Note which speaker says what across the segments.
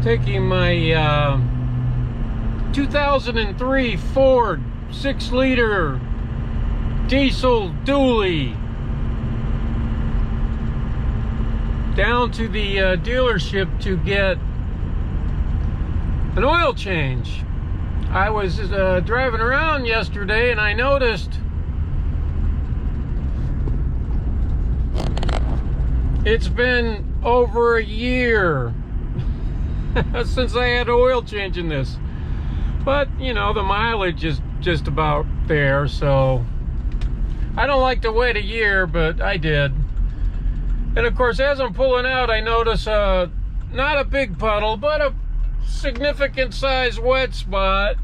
Speaker 1: Taking my 2003 Ford 6-liter diesel dually down to the dealership to get an oil change. I was driving around yesterday and I noticed it's been over a year since I had oil change in this. But, you know, the mileage is just about there, so I don't like to wait a year, but I did. And of course, as I'm pulling out, I notice not a big puddle, but a significant size wet spot,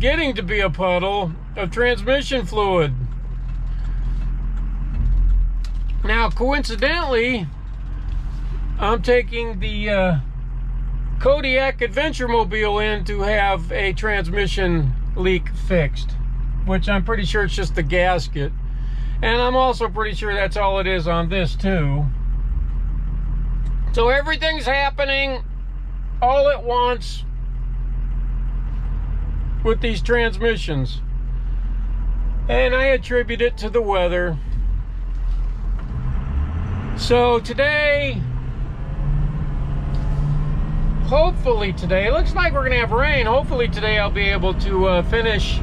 Speaker 1: getting to be a puddle of transmission fluid. Now, coincidentally, I'm taking the Kodiak Adventure Mobile in to have a transmission leak fixed, which I'm pretty sure it's just the gasket. And I'm also pretty sure that's all it is on this too. So everything's happening all at once with these transmissions. And I attribute it to the weather. So today, hopefully today, it looks like we're gonna have rain. Hopefully today I'll be able to finish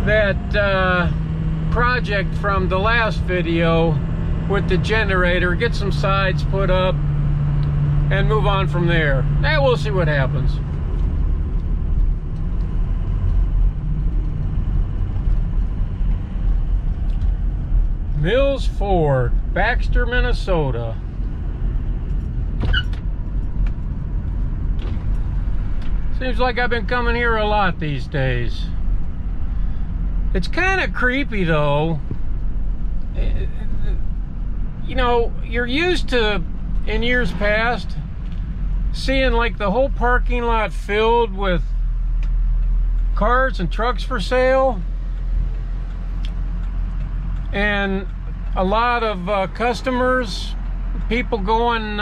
Speaker 1: that project from the last video with the generator, get some sides put up, and move on from there. And we'll see what happens. Mills Ford, Baxter, Minnesota. Seems like I've been coming here a lot these days. It's kind of creepy though. You know, you're used to, in years past, seeing like the whole parking lot filled with cars and trucks for sale. And a lot of customers, people going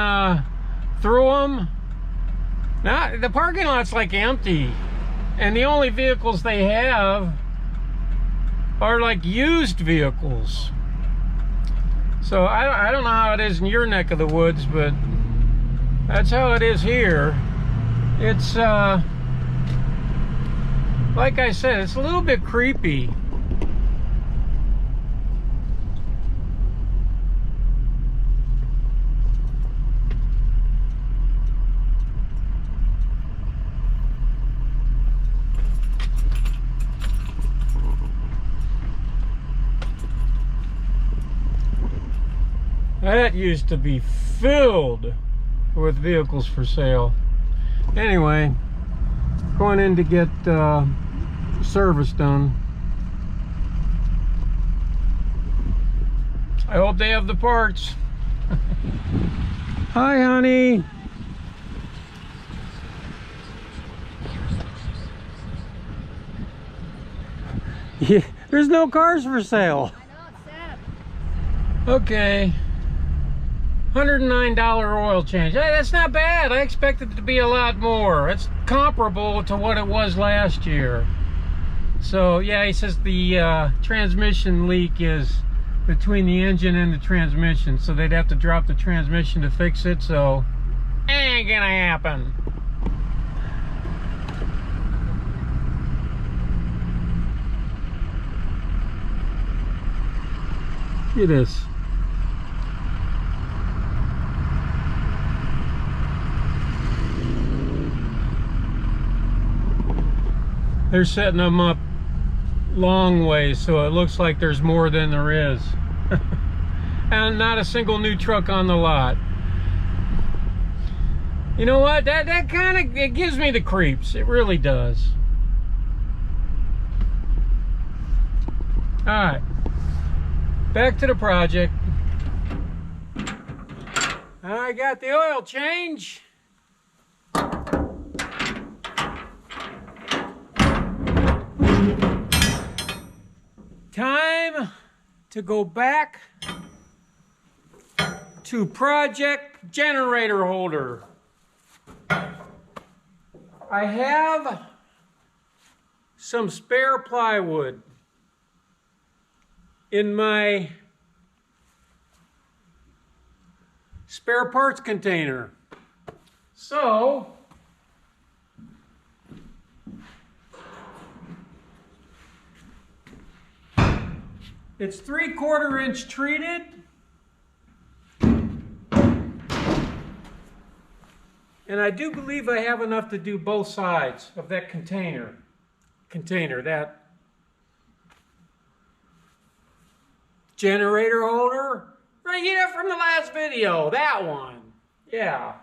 Speaker 1: through them. Now, the parking lot's like empty, and the only vehicles they have are like used vehicles. So I don't know how it is in your neck of the woods, but that's how it is here. It's like I said, it's a little bit creepy. That used to be filled with vehicles for sale. Anyway, going in to get service done. I hope they have the parts. Hi, honey. Yeah, there's no cars for sale.
Speaker 2: I know, it's sad.
Speaker 1: Okay. $109 oil change. Hey, that's not bad. I expected it to be a lot more. It's comparable to what it was last year. So yeah, he says the transmission leak is between the engine and the transmission, so they'd have to drop the transmission to fix it, so ain't gonna happen. Look at this. They're setting them up long ways, so it looks like there's more than there is. And not a single new truck on the lot. You know what? That kind of, it gives me the creeps. It really does. All right, back to the project. I got the oil change. Time to go back to project generator holder. I have some spare plywood in my spare parts container. So it's 3/4 inch treated. And I do believe I have enough to do both sides of that container, that generator holder, right here from the last video, that one, yeah.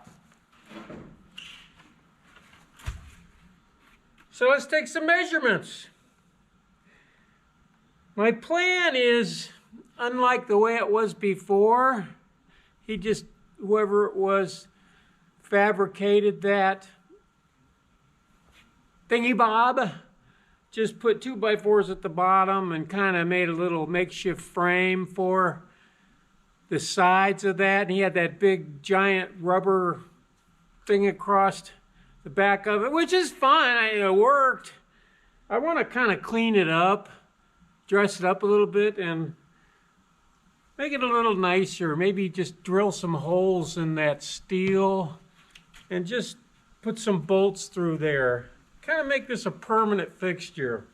Speaker 1: So let's take some measurements. My plan is, unlike the way it was before, whoever it was, fabricated that thingy bob, just put 2x4s at the bottom and kind of made a little makeshift frame for the sides of that. And he had that big giant rubber thing across the back of it, which is fine. It worked. I want to kind of clean it up, dress it up a little bit, and make it a little nicer. Maybe just drill some holes in that steel and just put some bolts through there. Kind of make this a permanent fixture.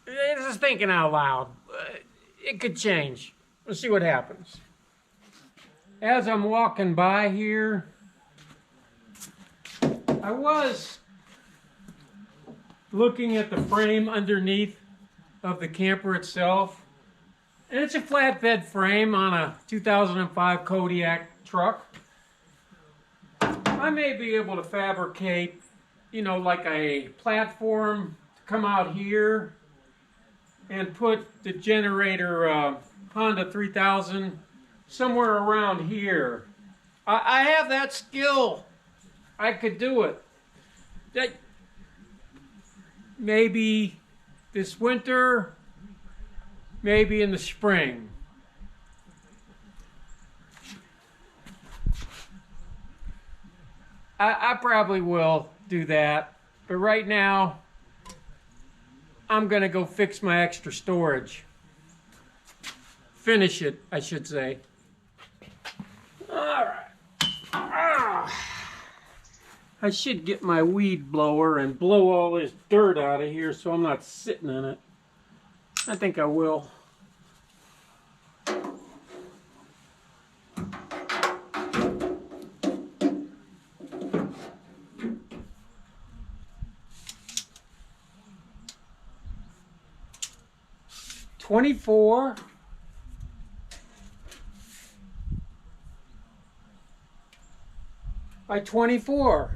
Speaker 1: This is thinking out loud. It could change. Let's see what happens. As I'm walking by here, I was looking at the frame underneath of the camper itself. And it's a flatbed frame on a 2005 Kodiak truck. I may be able to fabricate, like a platform to come out here and put the generator Honda 3000 somewhere around here. I have that skill. I could do it. Maybe this winter, maybe in the spring. I probably will do that, but right now I'm gonna go fix my extra storage. Finish it, I should say. All right. I should get my weed blower and blow all this dirt out of here so I'm not sitting in it. I think I will. $24 by 24.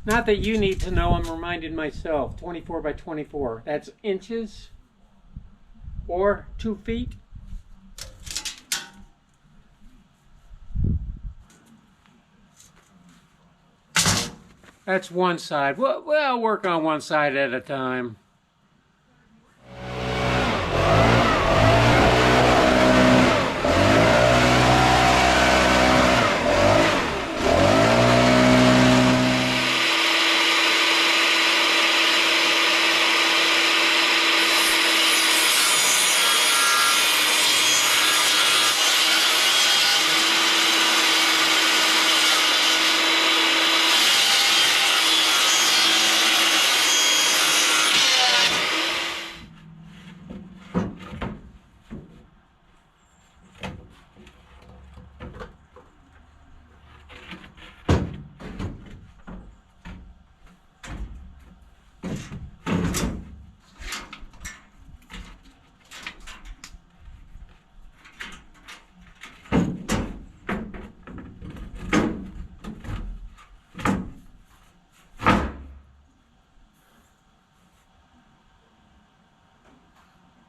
Speaker 1: Not that you need to know, I'm reminding myself. 24 by 24. That's inches or 2 feet. That's one side. We'll work on one side at a time.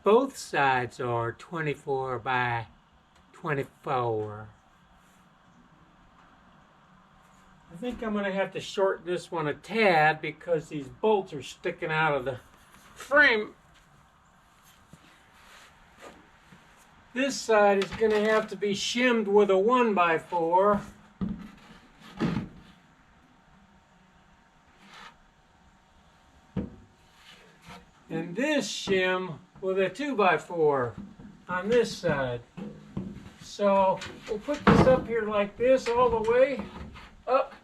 Speaker 1: Both sides are 24 by 24. I think I'm going to have to shorten this one a tad because these bolts are sticking out of the frame. This side is going to have to be shimmed with a 1x4. this shim with a 2x4 on this side. So we'll put this up here like this all the way up.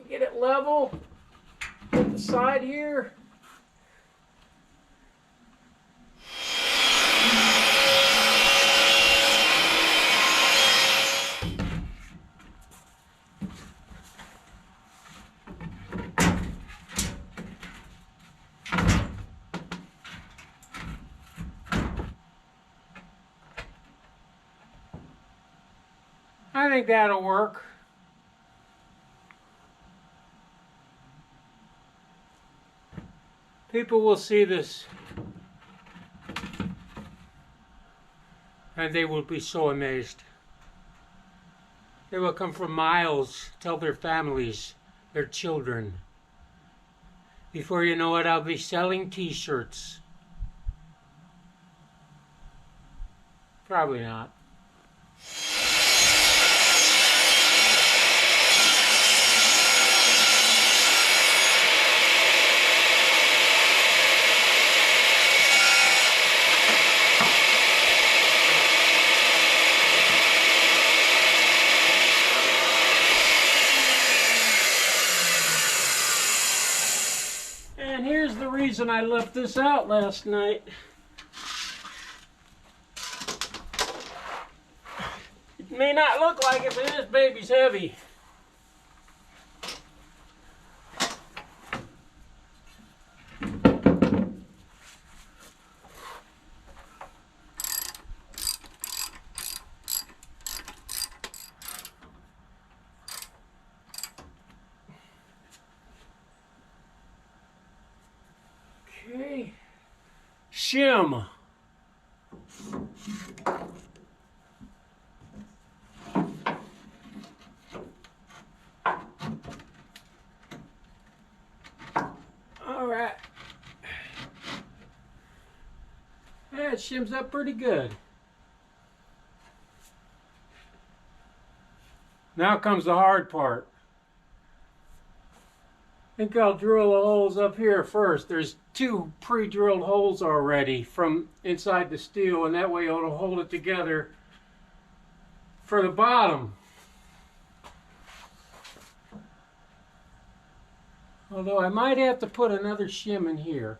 Speaker 1: Get it level. Put the side here. I think that'll work. People will see this and they will be so amazed. They will come for miles, tell their families, their children. Before you know it, I'll be selling t-shirts. Probably not. And here's the reason I left this out last night. It may not look like it, but this baby's heavy. Okay, shim. All right. That shims up pretty good. Now comes the hard part. I think I'll drill the holes up here first. There's 2 pre-drilled holes already from inside the steel, and that way it'll hold it together for the bottom. Although I might have to put another shim in here.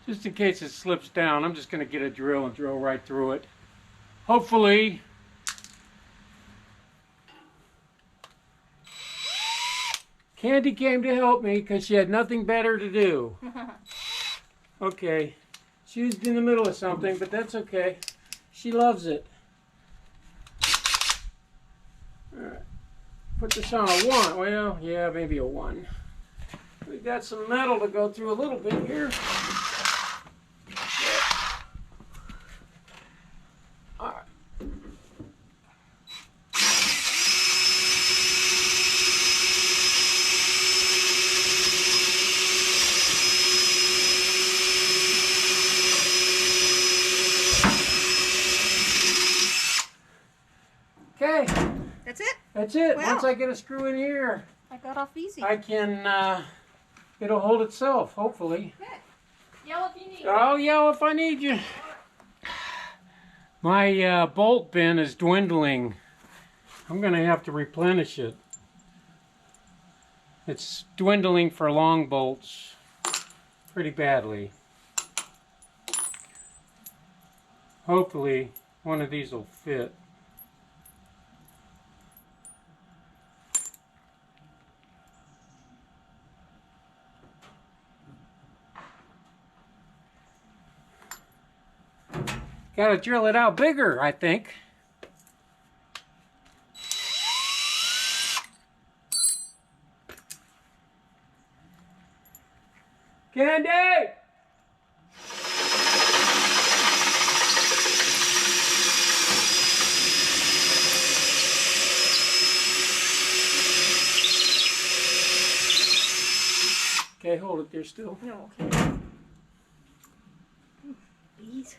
Speaker 1: Just in case it slips down, I'm just going to get a drill and drill right through it. Hopefully, Candy came to help me because she had nothing better to do. Okay, she was in the middle of something, but that's okay. She loves it. All right, put this on a 1. Well, yeah, maybe a 1. We got some metal to go through a little bit here. Okay.
Speaker 2: That's it?
Speaker 1: That's it.
Speaker 2: Wow.
Speaker 1: Once I get a screw in here,
Speaker 2: I got off easy.
Speaker 1: I can, it'll hold itself, hopefully.
Speaker 2: Okay. Yell if you need
Speaker 1: I'll yell if I need you. My bolt bin is dwindling. I'm going to have to replenish it. It's dwindling for long bolts pretty badly. Hopefully, one of these will fit. Gotta drill it out bigger, I think. Candy! Okay, hold hold it there still.
Speaker 2: No, okay. Bees.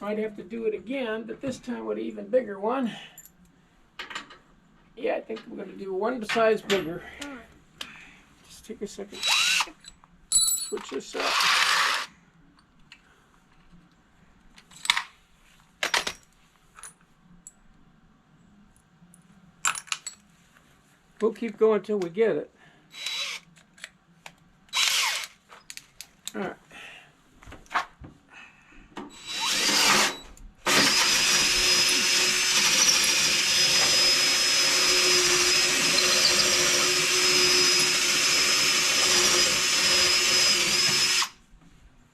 Speaker 1: Might have to do it again, but this time with an even bigger one. Yeah, I think we're going to do one size bigger. Just take a second. Switch this up. We'll keep going until we get it. All right.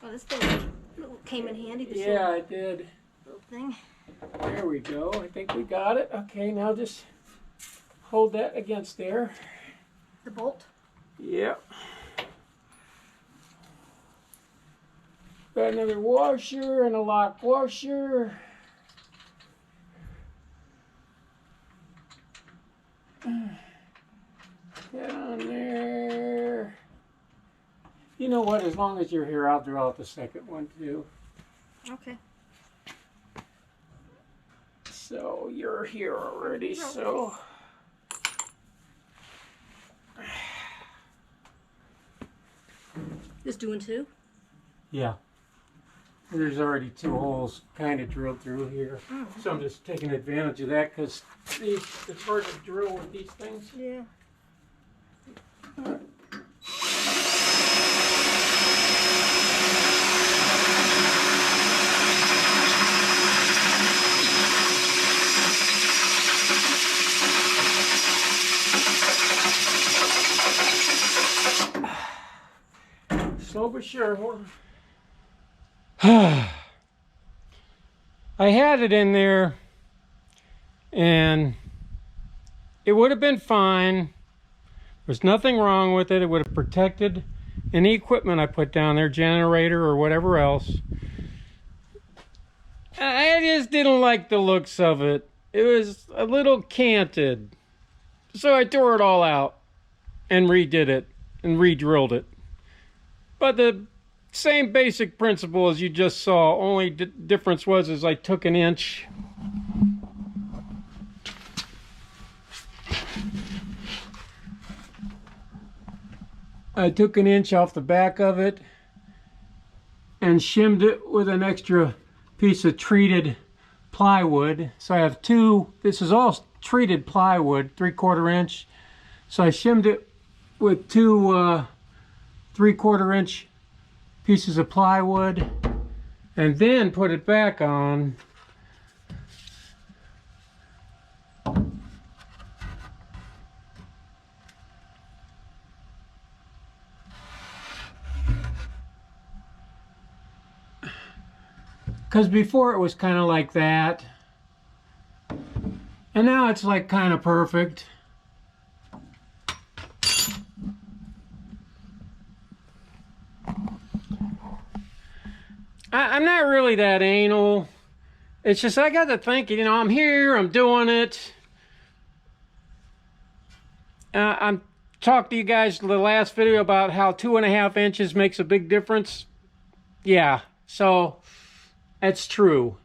Speaker 2: Oh, this thing came in handy. This
Speaker 1: Yeah, I did.
Speaker 2: little thing.
Speaker 1: There we go. I think we got it. Okay, now just hold that against there.
Speaker 2: The bolt.
Speaker 1: Yep. Got another washer and a lock washer. Get on there. You know what? As long as you're here, I'll draw out the second one too.
Speaker 2: Okay.
Speaker 1: So you're here already, so.
Speaker 2: Just doing two?
Speaker 1: Yeah. There's already two holes kind of drilled through here.
Speaker 2: Oh.
Speaker 1: So I'm just taking advantage of that because it's hard to drill with these things.
Speaker 2: Yeah.
Speaker 1: Slow but sure. I had it in there and it would have been fine. There's nothing wrong with it. It would have protected any equipment I put down there, generator or whatever else. I just didn't like the looks of it. It was a little canted. So I tore it all out and redid it and re-drilled it. But the same basic principle as you just saw, only difference was is I took an inch. I took an inch off the back of it and shimmed it with an extra piece of treated plywood. So I have two, this is all treated plywood, 3/4 inch. So I shimmed it with two 3/4 inch pieces of plywood and then put it back on. Because before it was kind of like that. And now it's like kind of perfect. I'm not really that anal. It's just I got to thinking, you know, I'm here, I'm doing it. I'm talked to you guys in the last video about how 2.5 inches makes a big difference. Yeah, so that's true.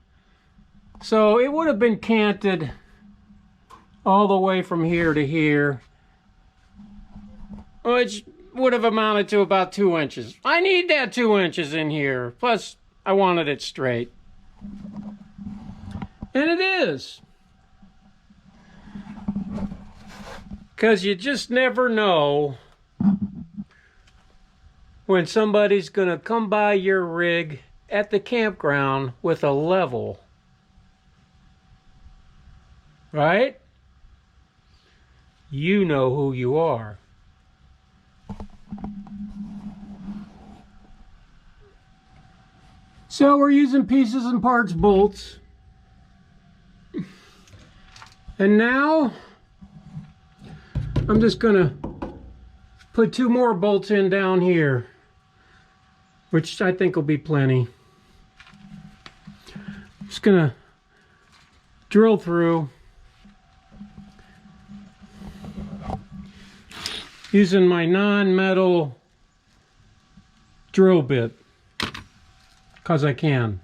Speaker 1: So it would have been canted all the way from here to here, which would have amounted to about 2 inches. I need that 2 inches in here. Plus, I wanted it straight. And it is. Because you just never know when somebody's going to come by your rig at the campground with a level. Right? You know who you are. So we're using pieces and parts bolts. And now I'm just gonna put 2 more bolts in down here, which I think will be plenty. Just gonna drill through using my non-metal drill bit, because I can.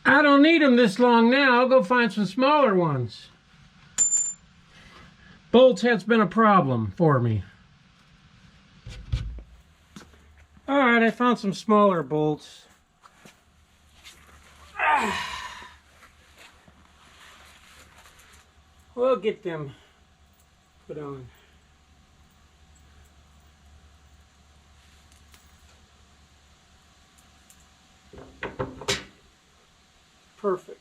Speaker 1: I don't need them this long now. I'll go find some smaller ones. Bolts has been a problem for me. Alright, I found some smaller bolts. We'll get them put on. Perfect.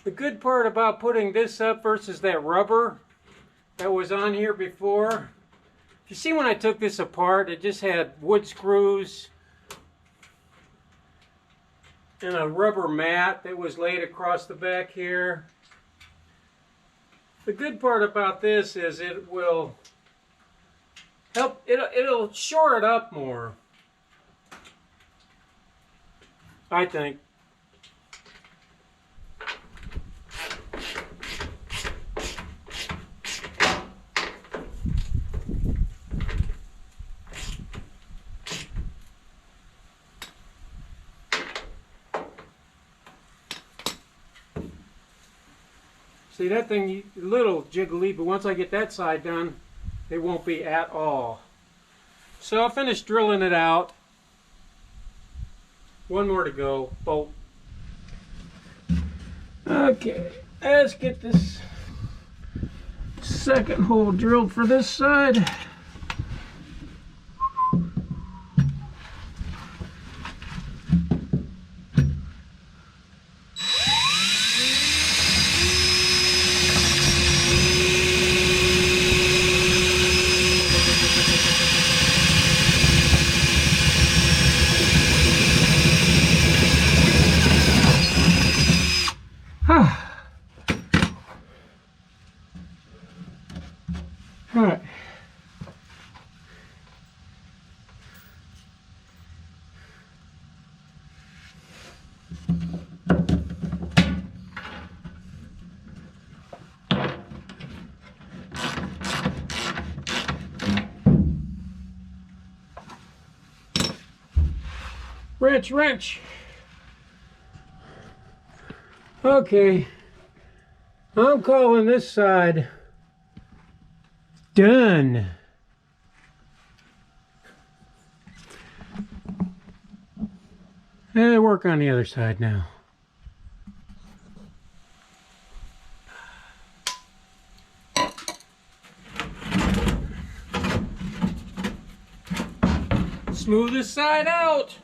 Speaker 1: The good part about putting this up versus that rubber that was on here before, you see when I took this apart, it just had wood screws and a rubber mat that was laid across the back here. The good part about this is it will help, it'll shore it up more, I think. See, that thing, a little jiggly, but once I get that side done, it won't be at all. So I'll finish drilling it out. One more to go, bolt. Okay, let's get this second hole drilled for this side. All right. Wrench, wrench. Okay. I'm calling this side done. And work on the other side now. Smooth this side out.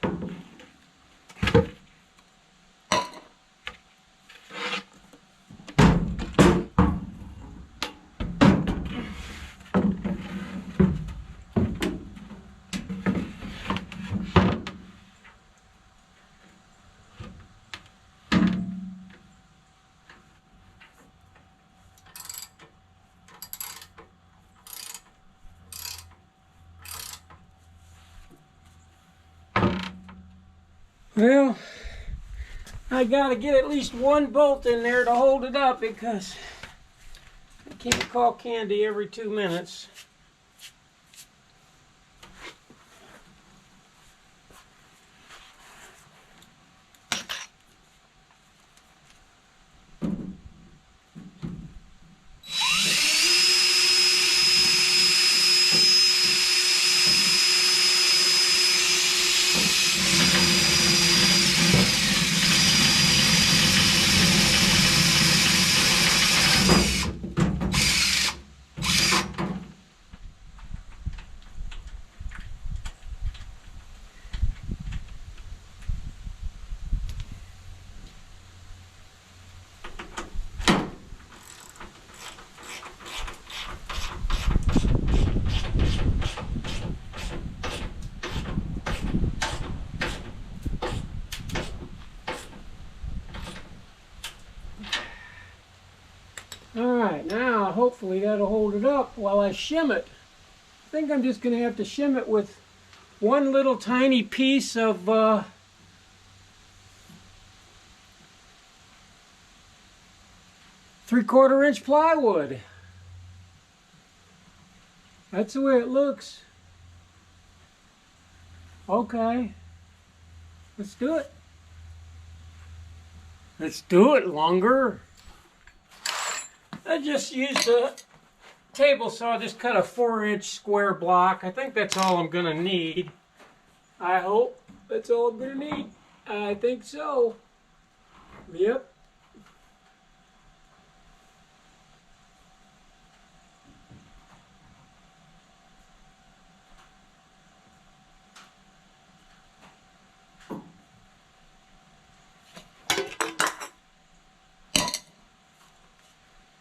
Speaker 1: Well, I gotta get at least one bolt in there to hold it up because I can't call candy every 2 minutes. Hopefully that'll hold it up while I shim it. I think I'm just going to have to shim it with one little tiny piece of 3/4 inch plywood. That's the way it looks. Okay, let's do it. Let's do it longer. I just used a table saw, just cut a 4-inch square block. I think that's all I'm gonna need. I hope that's all I'm gonna need. I think so. Yep.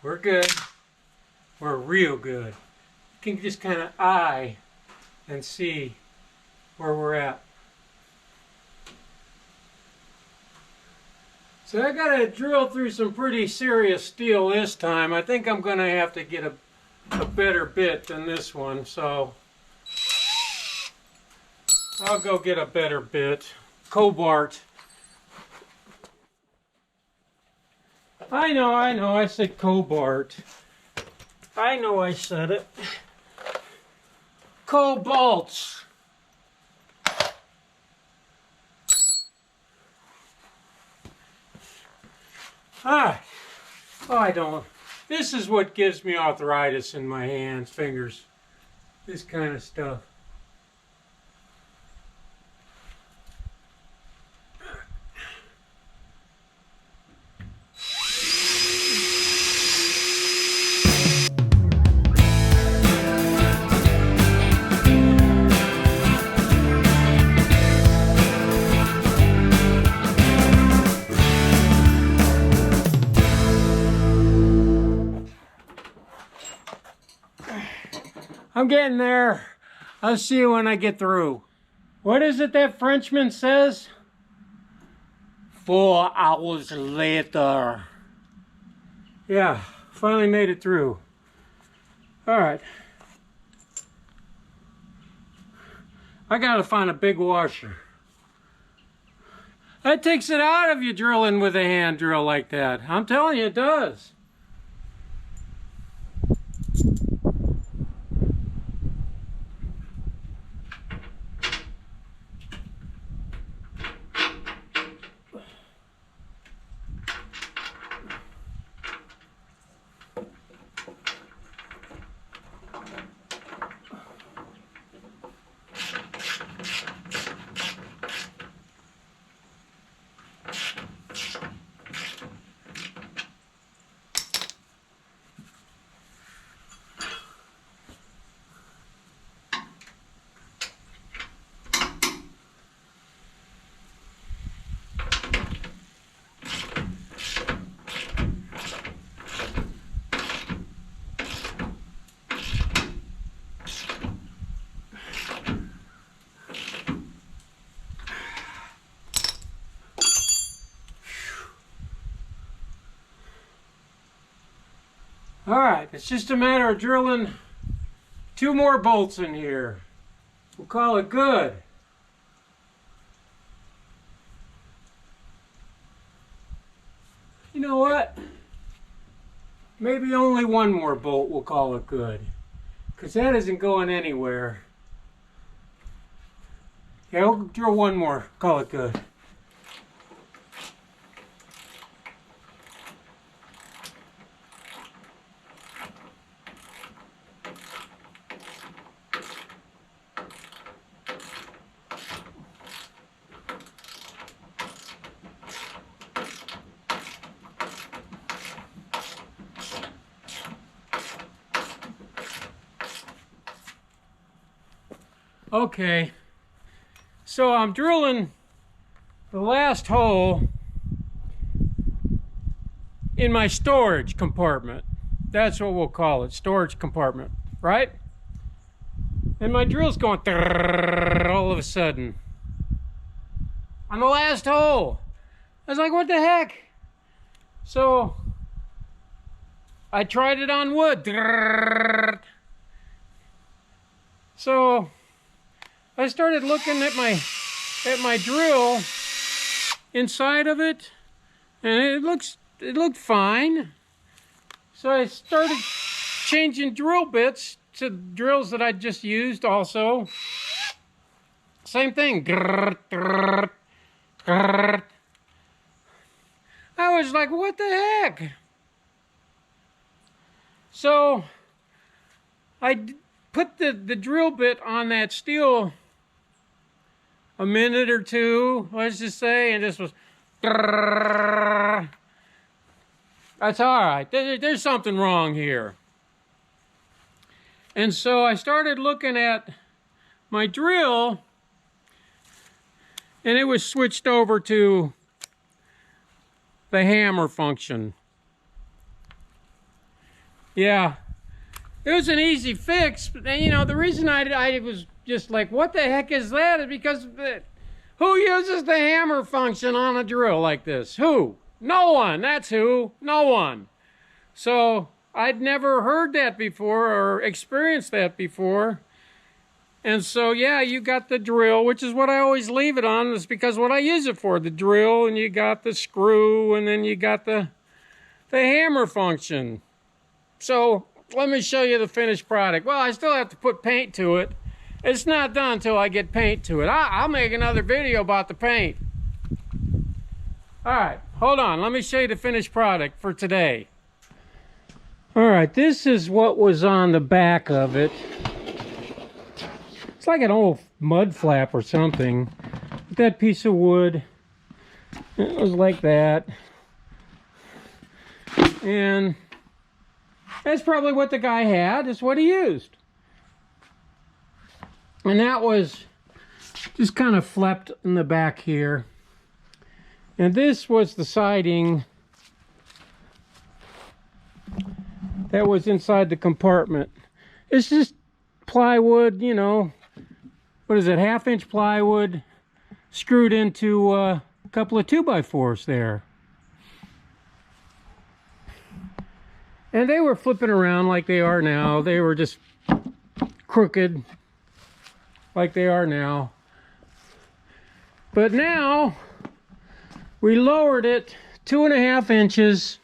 Speaker 1: We're good. We're real good. You can just kind of eye and see where we're at. So I got to drill through some pretty serious steel this time. I think I'm going to have to get a better bit than this one. So I'll go get a better bit. Cobalt. I know, I said cobalt. I know I said it. Cobalts. Oh, I don't. This is what gives me arthritis in my hands, fingers. This kind of stuff. I'm getting there. I'll see you when I get through. What is it that Frenchman says? 4 hours later. Yeah, finally made it through. All right. I gotta find a big washer. That takes it out of you drilling with a hand drill like that. I'm telling you, it does. All right, it's just a matter of drilling 2 more bolts in here. We'll call it good. You know what? Maybe only 1 more bolt will call it good, because that isn't going anywhere. Yeah, we'll drill 1 more, call it good. Okay, so I'm drilling the last hole in my storage compartment. That's what we'll call it, storage compartment, right? And my drill's going all of a sudden on the last hole. I was like, what the heck? So I tried it on wood. So I started looking at my drill inside of it, and it looked fine. So I started changing drill bits to drills that I just used also. Same thing. I was like, what the heck? So I put the drill bit on that steel a minute or two, let's just say, and this was... That's all right. There's something wrong here. And so I started looking at my drill, and it was switched over to the hammer function. Yeah, it was an easy fix, but you know, the reason I was just like, what the heck is that? Is because who uses the hammer function on a drill like this? Who? No one. That's who. No one. So I'd never heard that before or experienced that before. And so, yeah, you got the drill, which is what I always leave it on. It's because what I use it for, the drill, and you got the screw, and then you got the hammer function. So let me show you the finished product. Well, I still have to put paint to it. It's not done until I get paint to it. I'll make another video about the paint. All right, hold on. Let me show you the finished product for today. All right, this is what was on the back of it. It's like an old mud flap or something. That piece of wood, it was like that. And that's probably what the guy had. It's what he used. And that was just kind of flapped in the back here. And this was the siding that was inside the compartment. It's just plywood, you know, what is it, 1/2-inch plywood screwed into a couple of 2x4s there. And they were flipping around like they are now. They were just crooked like they are now. But now we lowered it 2.5 inches,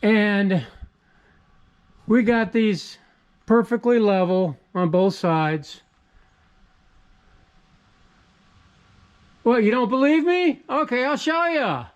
Speaker 1: and we got these perfectly level on both sides. What, you don't believe me? Okay, I'll show you.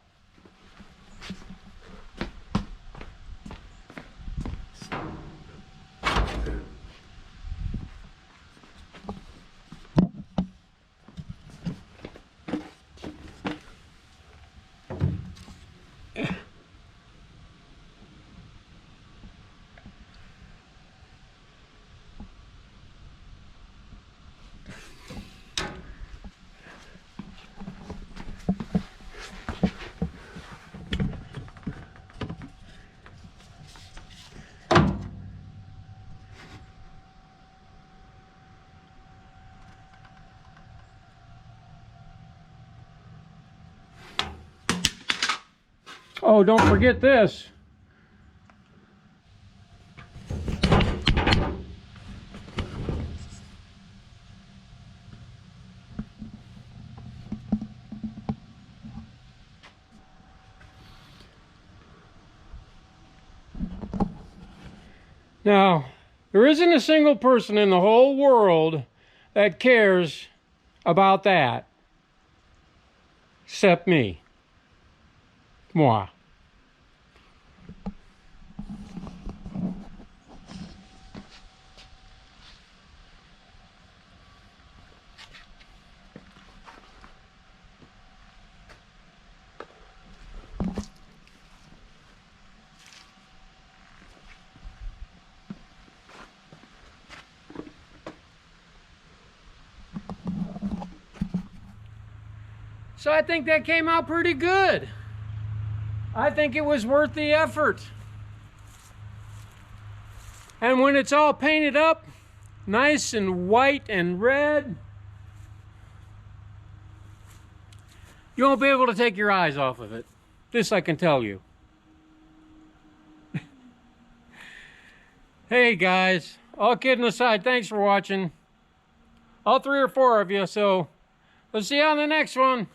Speaker 1: Oh, don't forget this. Now, there isn't a single person in the whole world that cares about that, except me. Moi. So I think that came out pretty good. I think it was worth the effort. And when it's all painted up, nice and white and red, you won't be able to take your eyes off of it. This I can tell you. Hey guys, all kidding aside, thanks for watching. All 3 or 4 of you, so we'll see you on the next one.